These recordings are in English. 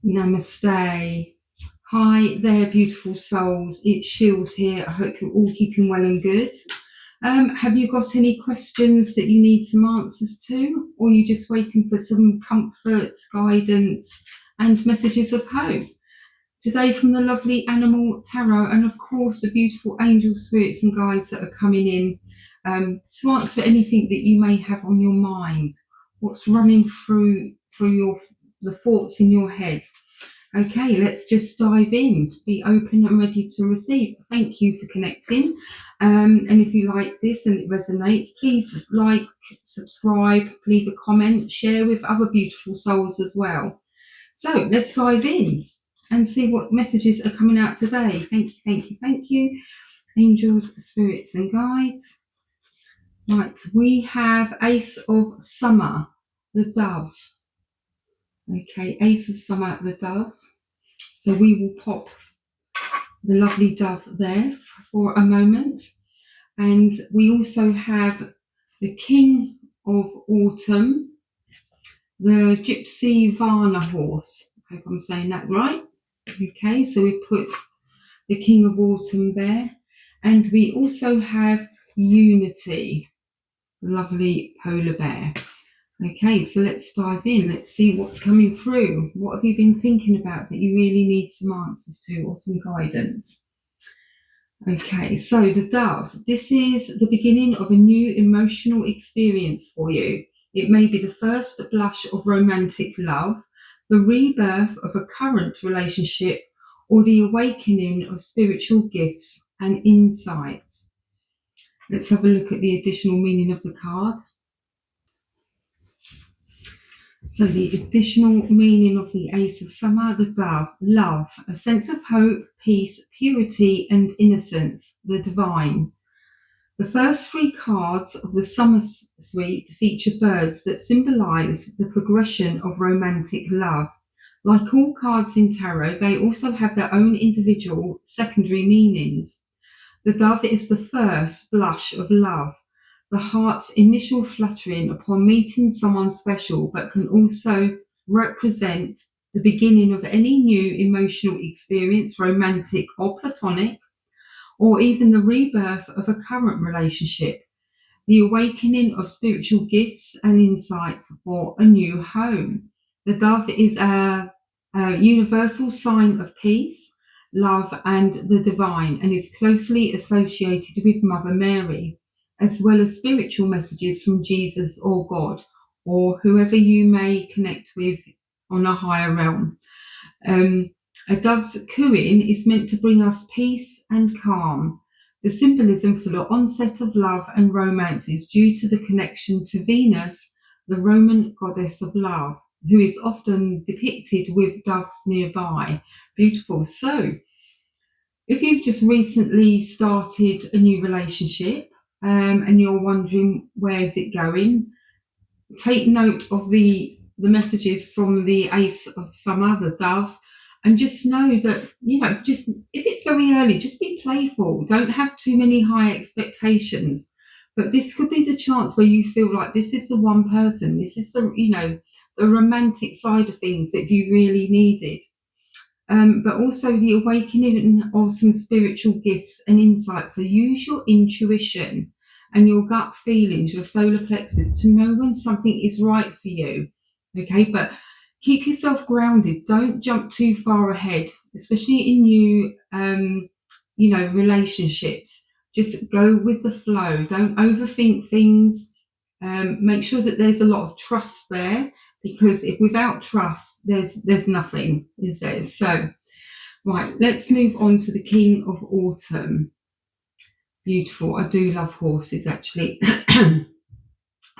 Namaste. Hi there, beautiful souls. It's Sheils here. I hope you're all keeping well and good. Have you got any questions that you need some answers to, or are you just waiting for some comfort, guidance, and messages of hope? Today from the lovely Animal Tarot, and of course the beautiful angel spirits and guides that are coming in to answer anything that you may have on your mind, what's running through the thoughts in your head. Okay, let's just dive in. Be open and ready to receive. Thank you for connecting. And if you like this and it resonates, please like, subscribe, leave a comment, share with other beautiful souls as well. So let's dive in and see what messages are coming out today. Thank you, thank you, thank you. Angels, spirits and guides. Right, we have Ace of Summer, the Dove. Okay, Ace of Summer, the Dove. So we will pop the lovely dove there for a moment. And we also have the King of Autumn, the Gypsy Varna horse. I hope I'm saying that right. Okay, so we put the King of Autumn there. And we also have Unity, the lovely polar bear. Okay, so let's dive in. Let's see what's coming through. What have you been thinking about that you really need some answers to or some guidance? Okay, so the dove. This is the beginning of a new emotional experience for you. It may be the first blush of romantic love, the rebirth of a current relationship, or the awakening of spiritual gifts and insights. Let's have a look at the additional meaning of the card. So the additional meaning of the Ace of Summer, the Dove, love, a sense of hope, peace, purity and innocence, the divine. The first three cards of the Summer Suite feature birds that symbolise the progression of romantic love. Like all cards in tarot, they also have their own individual secondary meanings. The dove is the first blush of love, the heart's initial fluttering upon meeting someone special, but can also represent the beginning of any new emotional experience, romantic or platonic, or even the rebirth of a current relationship, the awakening of spiritual gifts and insights for a new home. The dove is a universal sign of peace, love, and the divine, and is closely associated with Mother Mary, as well as spiritual messages from Jesus or God, or whoever you may connect with on a higher realm. A dove's cooing is meant to bring us peace and calm. The symbolism for the onset of love and romance is due to the connection to Venus, the Roman goddess of love, who is often depicted with doves nearby. Beautiful. So, if you've just recently started a new relationship and you're wondering where's it going, take note of the messages from the Ace of Summer, the Dove, and just know that, just if it's very early, just be playful. Don't have too many high expectations. But this could be the chance where you feel like this is the one person, this is the romantic side of things that you really needed. But also the awakening of some spiritual gifts and insights. So use your intuition and your gut feelings, your solar plexus, to know when something is right for you. Okay, but keep yourself grounded. Don't jump too far ahead, especially in new, relationships. Just go with the flow. Don't overthink things. Make sure that there's a lot of trust there, because if without trust, there's nothing, is there? So, right, let's move on to the King of Autumn. Beautiful. I do love horses, actually.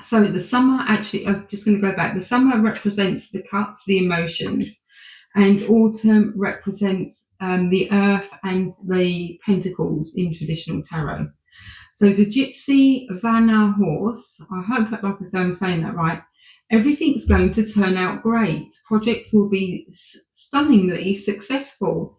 So the summer, actually, I'm just going to go back. The summer represents the cuts, the emotions, and autumn represents the earth and the pentacles in traditional tarot. So the Gypsy Varna horse, I hope I'm saying that right. Everything's going to turn out great. Projects will be stunningly successful.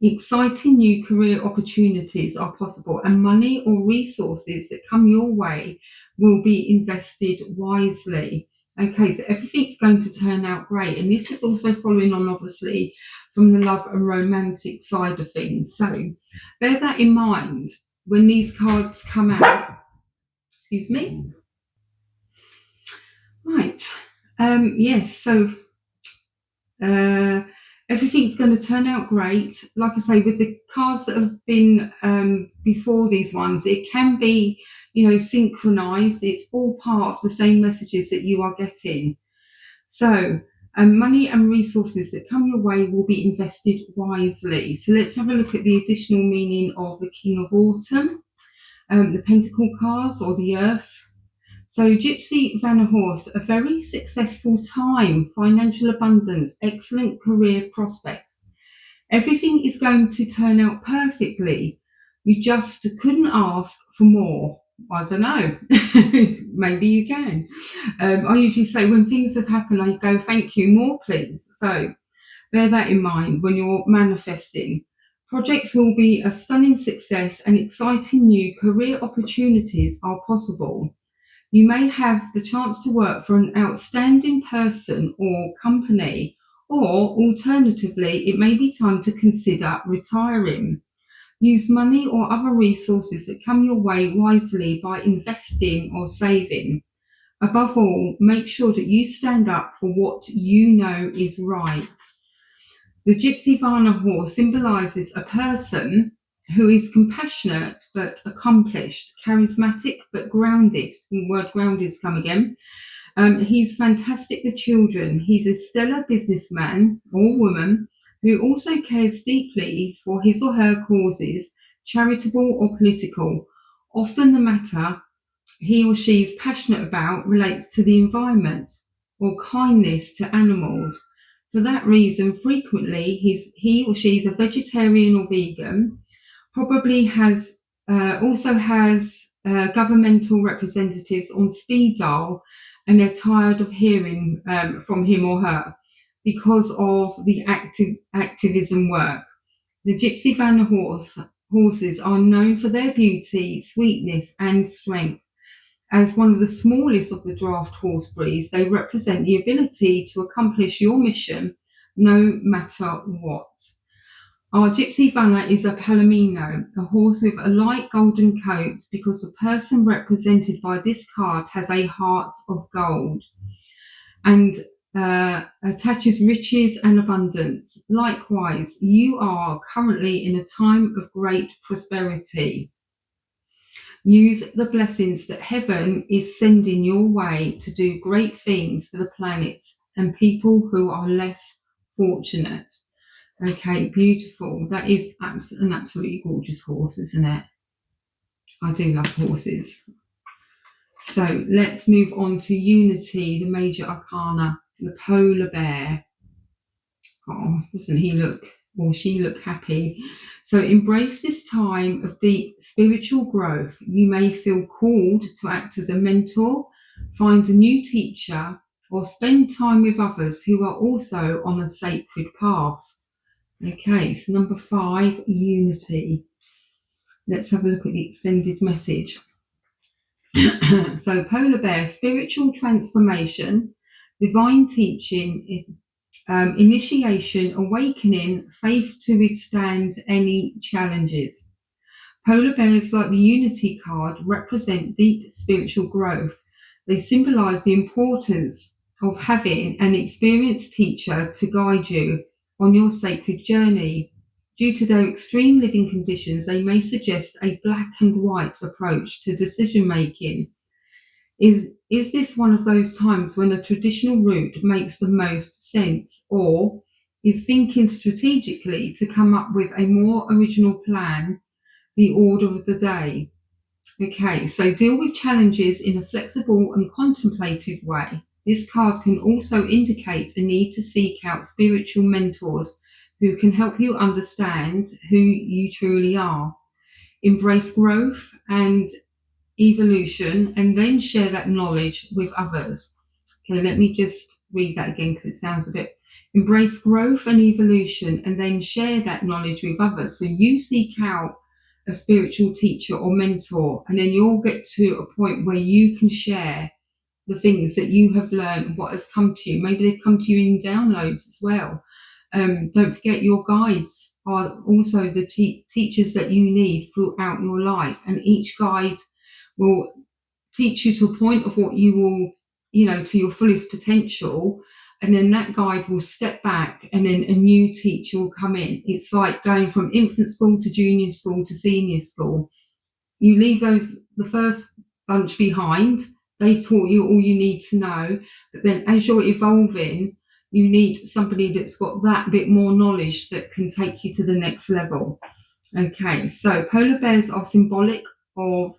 Exciting new career opportunities are possible, and money or resources that come your way will be invested wisely. Okay, so everything's going to turn out great. And this is also following on, obviously, from the love and romantic side of things. So bear that in mind when these cards come out. Excuse me. Right. Yes, so everything's going to turn out great. Like I say, with the cards that have been before these ones, it can be, synchronized. It's all part of the same messages that you are getting. So, money and resources that come your way will be invested wisely. So let's have a look at the additional meaning of the King of Autumn, the Pentacle cards, or the Earth. So Gypsy Van a Horse, a very successful time, financial abundance, excellent career prospects. Everything is going to turn out perfectly. You just couldn't ask for more. I don't know. Maybe you can. I usually say when things have happened, I go, thank you, more please. So bear that in mind when you're manifesting. Projects will be a stunning success and exciting new career opportunities are possible. You may have the chance to work for an outstanding person or company, or alternatively, it may be time to consider retiring. Use money or other resources that come your way wisely by investing or saving. Above all, make sure that you stand up for what you know is right. The Gypsy Van a Horse symbolises a person who is compassionate but accomplished, charismatic but grounded. The word grounded's come again. He's fantastic with children. He's a stellar businessman or woman who also cares deeply for his or her causes, charitable or political. Often the matter he or she is passionate about relates to the environment or kindness to animals. For that reason, frequently he or she is a vegetarian or vegan, probably also has governmental representatives on speed dial, and they're tired of hearing from him or her because of the activism work. The Gypsy Van a horses are known for their beauty, sweetness, and strength. As one of the smallest of the draft horse breeds, they represent the ability to accomplish your mission no matter what. Our Gypsy Vanna is a Palomino, a horse with a light golden coat, because the person represented by this card has a heart of gold and attaches riches and abundance. Likewise, you are currently in a time of great prosperity. Use the blessings that heaven is sending your way to do great things for the planet and people who are less fortunate. Okay, beautiful. That is an absolutely gorgeous horse, isn't it? I do love horses. So let's move on to Unity, the major arcana, the polar bear. Oh, doesn't he look or she look happy? So embrace this time of deep spiritual growth. You may feel called to act as a mentor, find a new teacher, or spend time with others who are also on a sacred path. Okay, so number 5, Unity. Let's have a look at the extended message. So polar bear, spiritual transformation, divine teaching, initiation, awakening, faith to withstand any challenges. Polar bears, like the Unity card, represent deep spiritual growth. They symbolize the importance of having an experienced teacher to guide you on your sacred journey. Due to their extreme living conditions, they may suggest a black and white approach to decision making. Is this one of those times when a traditional route makes the most sense, or is thinking strategically to come up with a more original plan the order of the day? Okay, so deal with challenges in a flexible and contemplative way. This card can also indicate a need to seek out spiritual mentors who can help you understand who you truly are. Embrace growth and evolution, and then share that knowledge with others. Okay, let me just read that again because it sounds a bit. Embrace growth and evolution, and then share that knowledge with others. So you seek out a spiritual teacher or mentor, and then you'll get to a point where you can share the things that you have learned, what has come to you. Maybe they've come to you in downloads as well. Don't forget your guides are also the teachers that you need throughout your life, and each guide will teach you to a point of what you will, to your fullest potential, and then that guide will step back and then a new teacher will come in. It's like going from infant school to junior school to senior school. You leave the first bunch behind. They've taught you all you need to know, but then as you're evolving, you need somebody that's got that bit more knowledge that can take you to the next level. Okay, so polar bears are symbolic of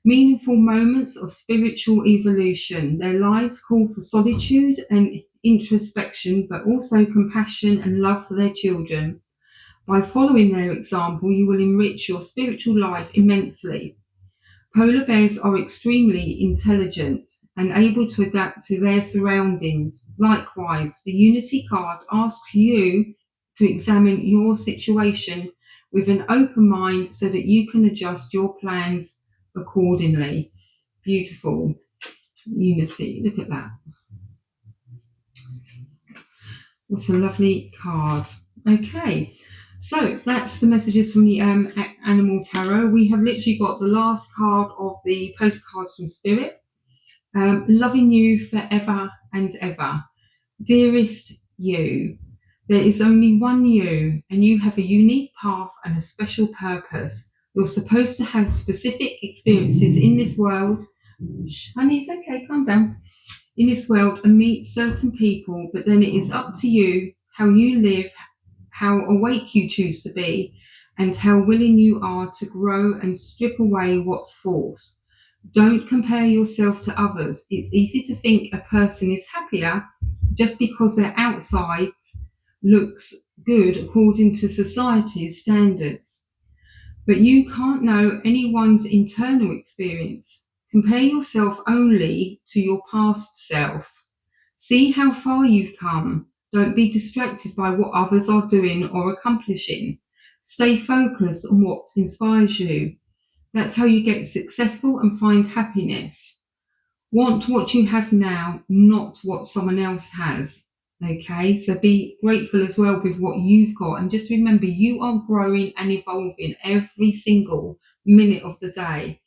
meaningful moments of spiritual evolution. Their lives call for solitude and introspection, but also compassion and love for their children. By following their example, you will enrich your spiritual life immensely. Polar bears are extremely intelligent and able to adapt to their surroundings. Likewise, the Unity card asks you to examine your situation with an open mind so that you can adjust your plans accordingly. Beautiful. Unity. Look at that. What a lovely card. Okay. So that's the messages from the Animal Tarot. We have literally got the last card of the postcards from Spirit. Loving you forever and ever. Dearest you, there is only one you, and you have a unique path and a special purpose. You're supposed to have specific experiences in this world. Honey, it's okay, calm down. In this world and meet certain people, but then it is up to you how you live, how awake you choose to be, and how willing you are to grow and strip away what's false. Don't compare yourself to others. It's easy to think a person is happier just because their outside looks good according to society's standards. But you can't know anyone's internal experience. Compare yourself only to your past self. See how far you've come. Don't be distracted by what others are doing or accomplishing. Stay focused on what inspires you. That's how you get successful and find happiness. Want what you have now, not what someone else has. Okay, so be grateful as well with what you've got. And just remember, you are growing and evolving every single minute of the day.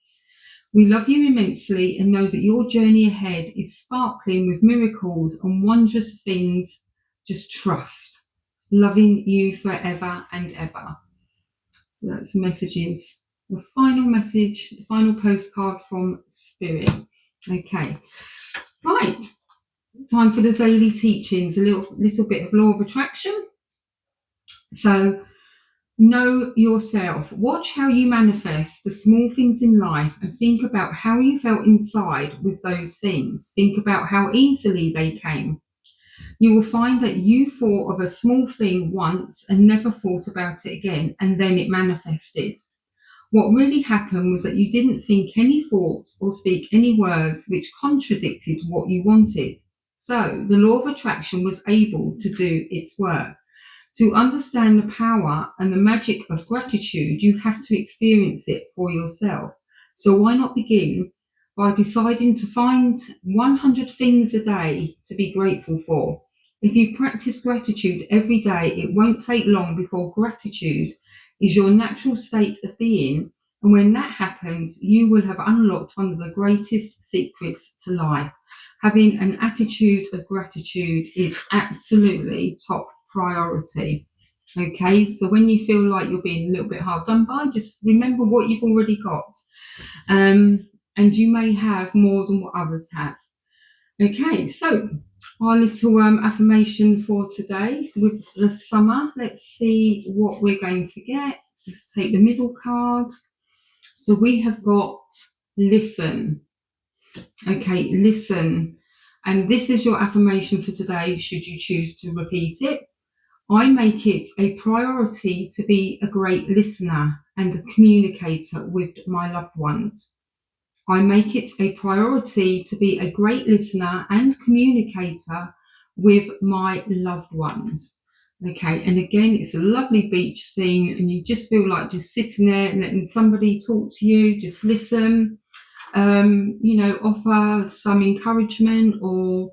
We love you immensely and know that your journey ahead is sparkling with miracles and wondrous things. Just trust. Loving you forever and ever. So that's the messages. The final message, the final postcard from Spirit. Okay. Right. Time for the daily teachings. A little bit of law of attraction. So know yourself. Watch how you manifest the small things in life and think about how you felt inside with those things. Think about how easily they came. You will find that you thought of a small thing once and never thought about it again, and then it manifested. What really happened was that you didn't think any thoughts or speak any words which contradicted what you wanted. So the law of attraction was able to do its work. To understand the power and the magic of gratitude, you have to experience it for yourself. So why not begin by deciding to find 100 things a day to be grateful for? If you practice gratitude every day, it won't take long before gratitude is your natural state of being. And when that happens, you will have unlocked one of the greatest secrets to life. Having an attitude of gratitude is absolutely top priority. Okay, so when you feel like you're being a little bit hard done by, just remember what you've already got. And you may have more than what others have. Okay, so our little affirmation for today with the summer. Let's see what we're going to get. Let's take the middle card. So we have got listen. Okay, listen. And this is your affirmation for today, should you choose to repeat it. I make it a priority to be a great listener and a communicator with my loved ones. I make it a priority to be a great listener and communicator with my loved ones. Okay, and again, it's a lovely beach scene and you just feel like just sitting there and letting somebody talk to you, just listen. offer some encouragement or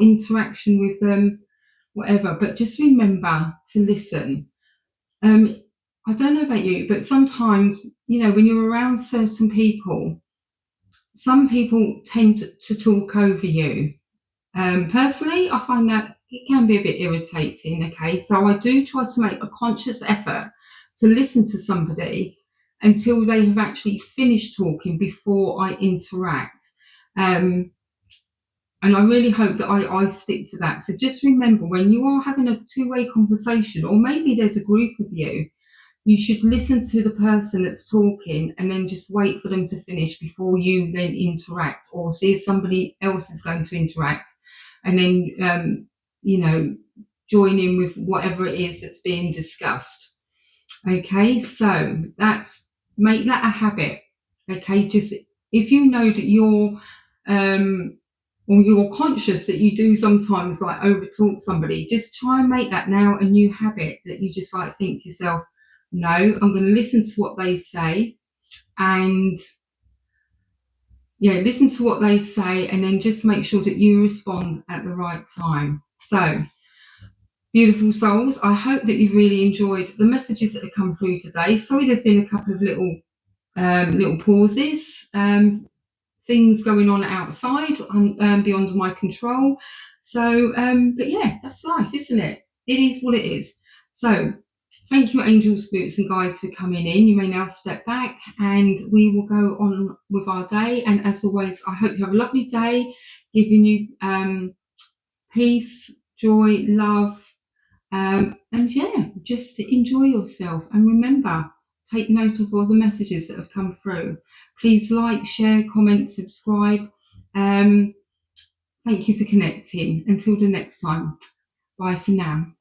interaction with them, whatever. But just remember to listen. I don't know about you, but sometimes, when you're around certain people, some people tend to talk over you. Personally, I find that it can be a bit irritating. Okay, so I do try to make a conscious effort to listen to somebody until they have actually finished talking before I interact. And I really hope that I stick to that. So just remember, when you are having a two-way conversation, or maybe there's a group of you, you should listen to the person that's talking and then just wait for them to finish before you then interact, or see if somebody else is going to interact, and then join in with whatever it is that's being discussed. Okay, so make that a habit. Okay, just if you know that you're or you're conscious that you do sometimes like over talk somebody, just try and make that now a new habit, that you just like think to yourself, no, I'm going to listen to what they say, and listen to what they say, and then just make sure that you respond at the right time. So, beautiful souls, I hope that you've really enjoyed the messages that have come through today. Sorry, there's been a couple of little pauses, things going on outside beyond my control. So, but yeah, that's life, isn't it? It is what it is. So, thank you, angels, spirits, and guides, for coming in. You may now step back and we will go on with our day. And as always, I hope you have a lovely day, giving you peace, joy, love, and just to enjoy yourself. And remember, take note of all the messages that have come through. Please like, share, comment, subscribe. Thank you for connecting. Until the next time, bye for now.